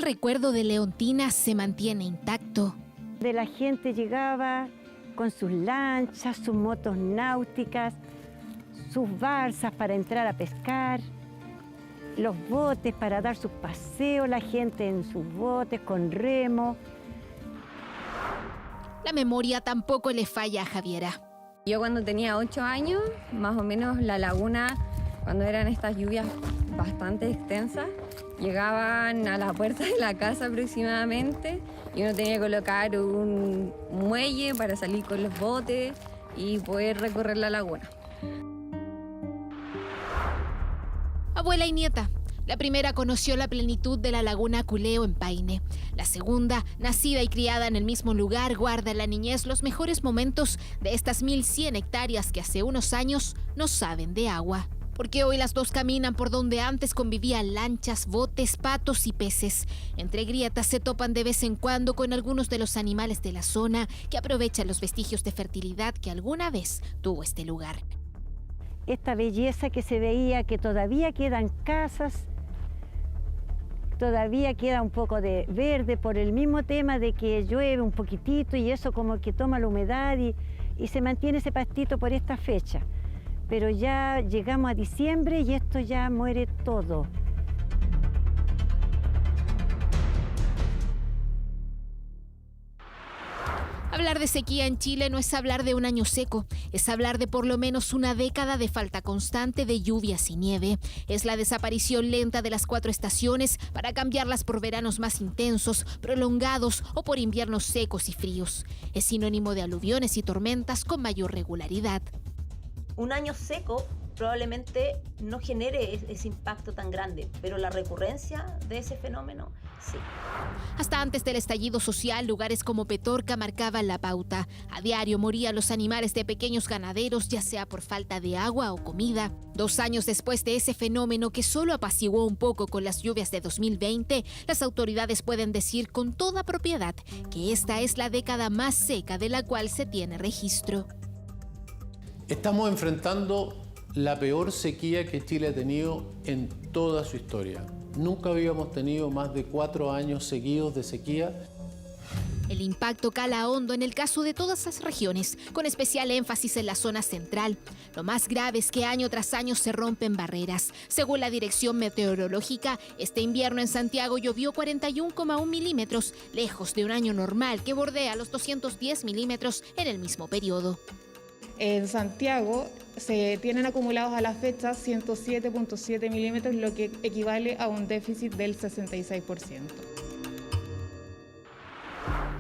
recuerdo de Leontina se mantiene intacto. De la gente llegaba con sus lanchas, sus motos náuticas, sus balsas para entrar a pescar, los botes para dar sus paseos, la gente en sus botes con remo. La memoria tampoco le falla a Javiera. Yo cuando tenía 8 años, más o menos la laguna, cuando eran estas lluvias bastante extensas, llegaban a la puerta de la casa aproximadamente y uno tenía que colocar un muelle para salir con los botes y poder recorrer la laguna. Abuela y nieta. La primera conoció la plenitud de la laguna Culeo en Paine. La segunda, nacida y criada en el mismo lugar, guarda en la niñez los mejores momentos de estas 1100 hectáreas que hace unos años no saben de agua. Porque hoy las dos caminan por donde antes convivían lanchas, botes, patos y peces. Entre grietas se topan de vez en cuando con algunos de los animales de la zona que aprovechan los vestigios de fertilidad que alguna vez tuvo este lugar. Esta belleza que se veía, que todavía quedan casas, todavía queda un poco de verde por el mismo tema de que llueve un poquitito y eso como que toma la humedad y se mantiene ese pastito por esta fecha. Pero ya llegamos a diciembre y esto ya muere todo. Hablar de sequía en Chile no es hablar de un año seco, es hablar de por lo menos una década de falta constante de lluvias y nieve. Es la desaparición lenta de las 4 estaciones para cambiarlas por veranos más intensos, prolongados o por inviernos secos y fríos. Es sinónimo de aluviones y tormentas con mayor regularidad. Un año seco probablemente no genere ese impacto tan grande, pero la recurrencia de ese fenómeno, sí. Hasta antes del estallido social, lugares como Petorca marcaban la pauta. A diario morían los animales de pequeños ganaderos, ya sea por falta de agua o comida. 2 años después de ese fenómeno que solo apaciguó un poco con las lluvias de 2020, las autoridades pueden decir con toda propiedad que esta es la década más seca de la cual se tiene registro. Estamos enfrentando la peor sequía que Chile ha tenido en toda su historia. Nunca habíamos tenido más de 4 años seguidos de sequía. El impacto cala hondo en el caso de todas las regiones, con especial énfasis en la zona central. Lo más grave es que año tras año se rompen barreras. Según la Dirección Meteorológica, este invierno en Santiago llovió 41,1 milímetros, lejos de un año normal que bordea los 210 milímetros en el mismo periodo. En Santiago se tienen acumulados a la fecha 107,7 milímetros, lo que equivale a un déficit del 66%.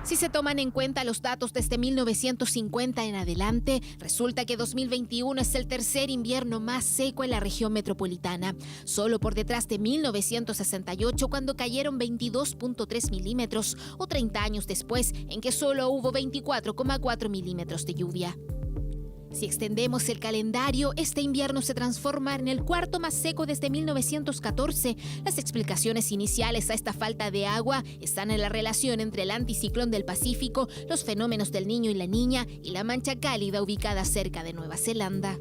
Si se toman en cuenta los datos desde 1950 en adelante, resulta que 2021 es el tercer invierno más seco en la región metropolitana, solo por detrás de 1968 cuando cayeron 22,3 milímetros o 30 años después en que solo hubo 24,4 milímetros de lluvia. Si extendemos el calendario, este invierno se transforma en el cuarto más seco desde 1914. Las explicaciones iniciales a esta falta de agua están en la relación entre el anticiclón del Pacífico, los fenómenos del Niño y la Niña y la mancha cálida ubicada cerca de Nueva Zelanda.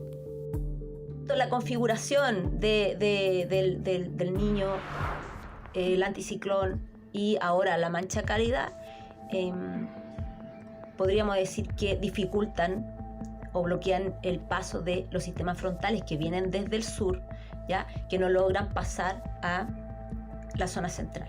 La configuración del Niño, el anticiclón y ahora la mancha cálida, podríamos decir que dificultan o bloquean el paso de los sistemas frontales que vienen desde el sur, ¿ya? Que no logran pasar a la zona central.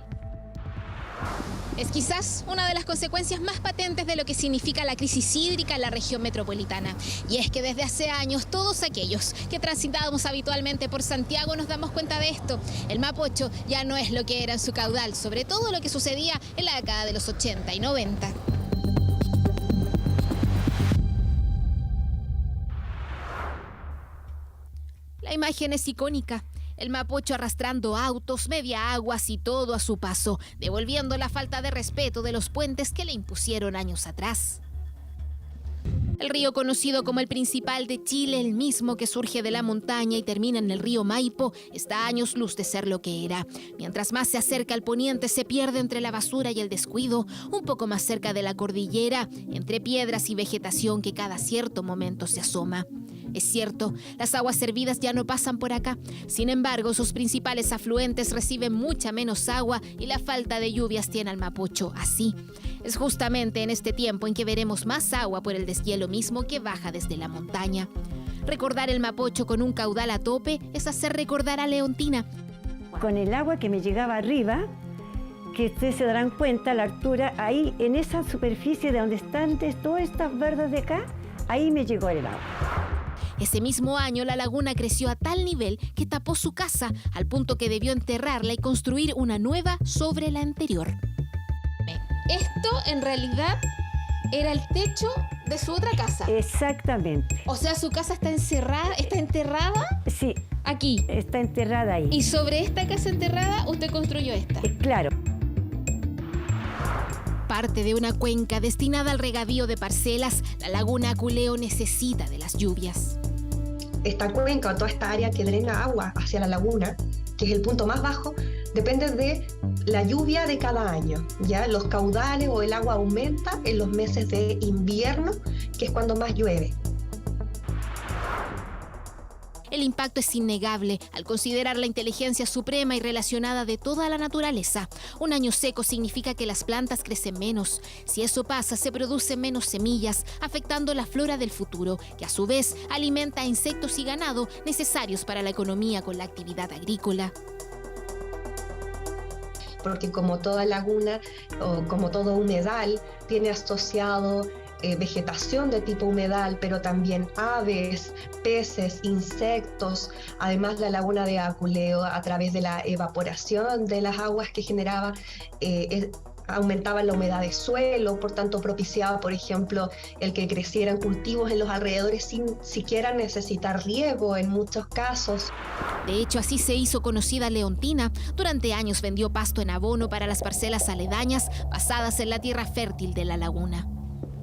Es quizás una de las consecuencias más patentes de lo que significa la crisis hídrica en la región metropolitana. Y es que desde hace años todos aquellos que transitábamos habitualmente por Santiago nos damos cuenta de esto. El Mapocho ya no es lo que era en su caudal, sobre todo lo que sucedía en la década de los 80 y 90. La imagen es icónica. El Mapocho arrastrando autos, media aguas y todo a su paso, devolviendo la falta de respeto de los puentes que le impusieron años atrás. El río conocido como el principal de Chile, el mismo que surge de la montaña y termina en el río Maipo, está a años luz de ser lo que era. Mientras más se acerca al poniente, se pierde entre la basura y el descuido, un poco más cerca de la cordillera, entre piedras y vegetación que cada cierto momento se asoma. Es cierto, las aguas servidas ya no pasan por acá. Sin embargo, sus principales afluentes reciben mucha menos agua y la falta de lluvias tiene al Mapocho así. Es justamente en este tiempo en que veremos más agua por el deshielo mismo que baja desde la montaña. Recordar el Mapocho con un caudal a tope es hacer recordar a Leontina. Con el agua que me llegaba arriba, que ustedes se darán cuenta, la altura, ahí en esa superficie de donde están todas estas verdes de acá, ahí me llegó el agua. Ese mismo año la laguna creció a tal nivel que tapó su casa, al punto que debió enterrarla y construir una nueva sobre la anterior. Esto en realidad era el techo de su otra casa. Exactamente. O sea, su casa está enterrada Sí, aquí. está enterrada ahí. Y sobre esta casa enterrada usted construyó esta. Claro. Parte de una cuenca destinada al regadío de parcelas, la laguna Aculeo necesita de las lluvias. Esta cuenca o toda esta área que drena agua hacia la laguna, que es el punto más bajo, depende de la lluvia de cada año. ¿Ya? Los caudales o el agua aumenta en los meses de invierno, que es cuando más llueve. El impacto es innegable al considerar la inteligencia suprema y relacionada de toda la naturaleza. Un año seco significa que las plantas crecen menos. Si eso pasa, se producen menos semillas, afectando la flora del futuro, que a su vez alimenta a insectos y ganado necesarios para la economía con la actividad agrícola. Porque como toda laguna o como todo humedal, tiene asociado vegetación de tipo humedal, pero también aves, peces, insectos. Además, la laguna de Aculeo, a través de la evaporación de las aguas que generaba, aumentaba la humedad de suelo, por tanto propiciaba, por ejemplo, el que crecieran cultivos en los alrededores sin siquiera necesitar riego en muchos casos. De hecho, así se hizo conocida Leontina. Durante años vendió pasto en abono para las parcelas aledañas basadas en la tierra fértil de la laguna.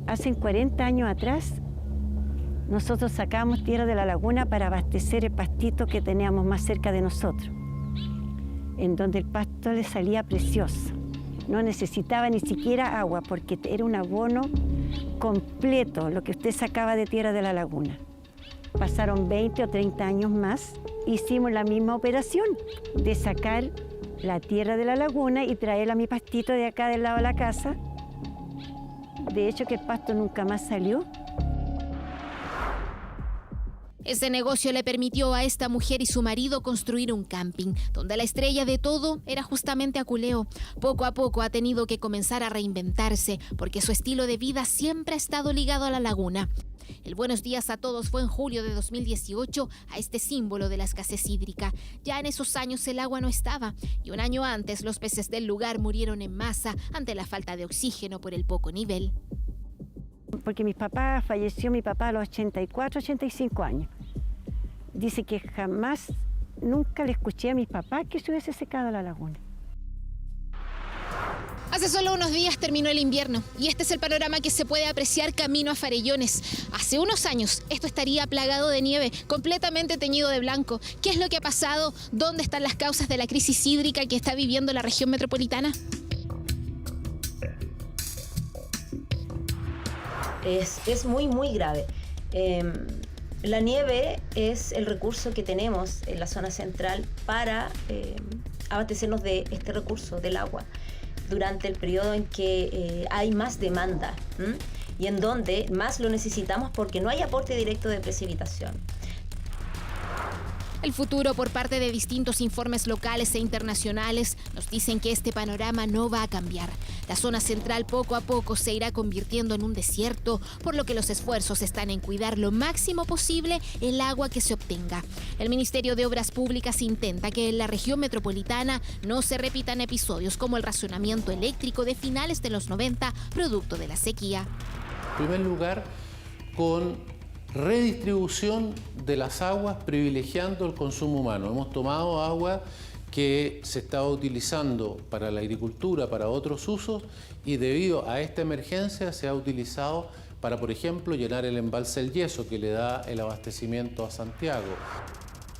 Hace 40 años atrás, nosotros sacábamos tierra de la laguna para abastecer el pastito que teníamos más cerca de nosotros, en donde el pasto le salía precioso. No necesitaba ni siquiera agua, porque era un abono completo lo que usted sacaba de tierra de la laguna. Pasaron 20 o 30 años más, hicimos la misma operación de sacar la tierra de la laguna y traerla a mi pastito de acá del lado de la casa. De hecho, que el pasto nunca más salió. Ese negocio le permitió a esta mujer y su marido construir un camping, donde la estrella de todo era justamente Aculeo. Poco a poco ha tenido que comenzar a reinventarse, porque su estilo de vida siempre ha estado ligado a la laguna. El Buenos Días a Todos fue en julio de 2018 a este símbolo de la escasez hídrica. Ya en esos años el agua no estaba, y un año antes los peces del lugar murieron en masa ante la falta de oxígeno por el poco nivel. Porque falleció mi papá a los 84, 85 años. Dice que jamás, nunca le escuché a mi papá que se hubiese secado la laguna. Hace solo unos días terminó el invierno y este es el panorama que se puede apreciar camino a Farellones. Hace unos años esto estaría plagado de nieve, completamente teñido de blanco. ¿Qué es lo que ha pasado? ¿Dónde están las causas de la crisis hídrica que está viviendo la región metropolitana? Es muy, muy grave. La nieve es el recurso que tenemos en la zona central para abastecernos de este recurso, del agua, durante el periodo en que hay más demanda y en donde más lo necesitamos porque no hay aporte directo de precipitación. El futuro, por parte de distintos informes locales e internacionales, nos dicen que este panorama no va a cambiar. La zona central poco a poco se irá convirtiendo en un desierto, por lo que los esfuerzos están en cuidar lo máximo posible el agua que se obtenga. El Ministerio de Obras Públicas intenta que en la región metropolitana no se repitan episodios como el racionamiento eléctrico de finales de los 90, producto de la sequía. En primer lugar, con redistribución de las aguas privilegiando el consumo humano. Hemos tomado agua que se estaba utilizando para la agricultura, para otros usos, y debido a esta emergencia se ha utilizado para, por ejemplo, llenar el embalse El Yeso, que le da el abastecimiento a Santiago.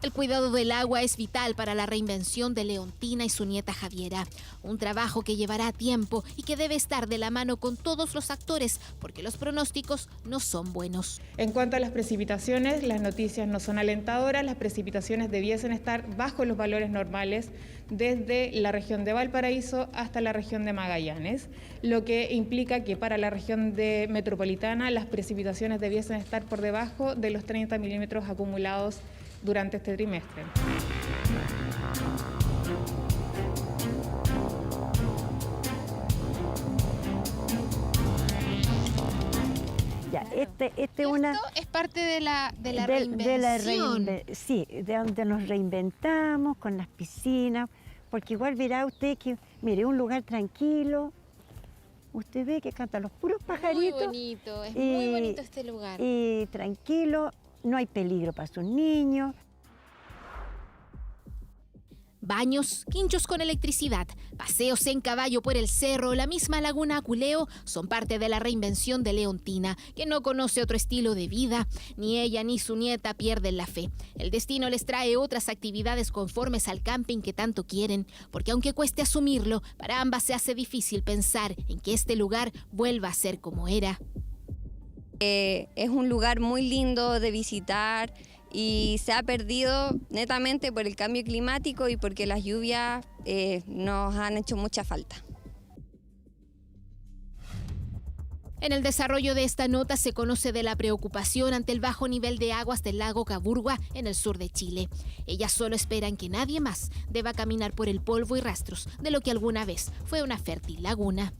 El cuidado del agua es vital para la reinvención de Leontina y su nieta Javiera. Un trabajo que llevará tiempo y que debe estar de la mano con todos los actores, porque los pronósticos no son buenos. En cuanto a las precipitaciones, las noticias no son alentadoras. Las precipitaciones debiesen estar bajo los valores normales desde la región de Valparaíso hasta la región de Magallanes, lo que implica que para la región metropolitana las precipitaciones debiesen estar por debajo de los 30 milímetros acumulados durante este trimestre. Ya, Esto es parte de la reinvención. Sí, de donde nos reinventamos con las piscinas, porque igual verá usted que, mire, un lugar tranquilo, usted ve que cantan los puros pajaritos. Muy bonito, es muy bonito este lugar. Y tranquilo, no hay peligro para sus niños. Baños, quinchos con electricidad, paseos en caballo por el cerro, la misma laguna Aculeo son parte de la reinvención de Leontina, que no conoce otro estilo de vida. Ni ella ni su nieta pierden la fe. El destino les trae otras actividades conformes al camping que tanto quieren, porque aunque cueste asumirlo, para ambas se hace difícil pensar en que este lugar vuelva a ser como era. Es un lugar muy lindo de visitar y se ha perdido netamente por el cambio climático y porque las lluvias nos han hecho mucha falta. En el desarrollo de esta nota se conoce de la preocupación ante el bajo nivel de aguas del lago Caburgua en el sur de Chile. Ellas solo esperan que nadie más deba caminar por el polvo y rastros de lo que alguna vez fue una fértil laguna.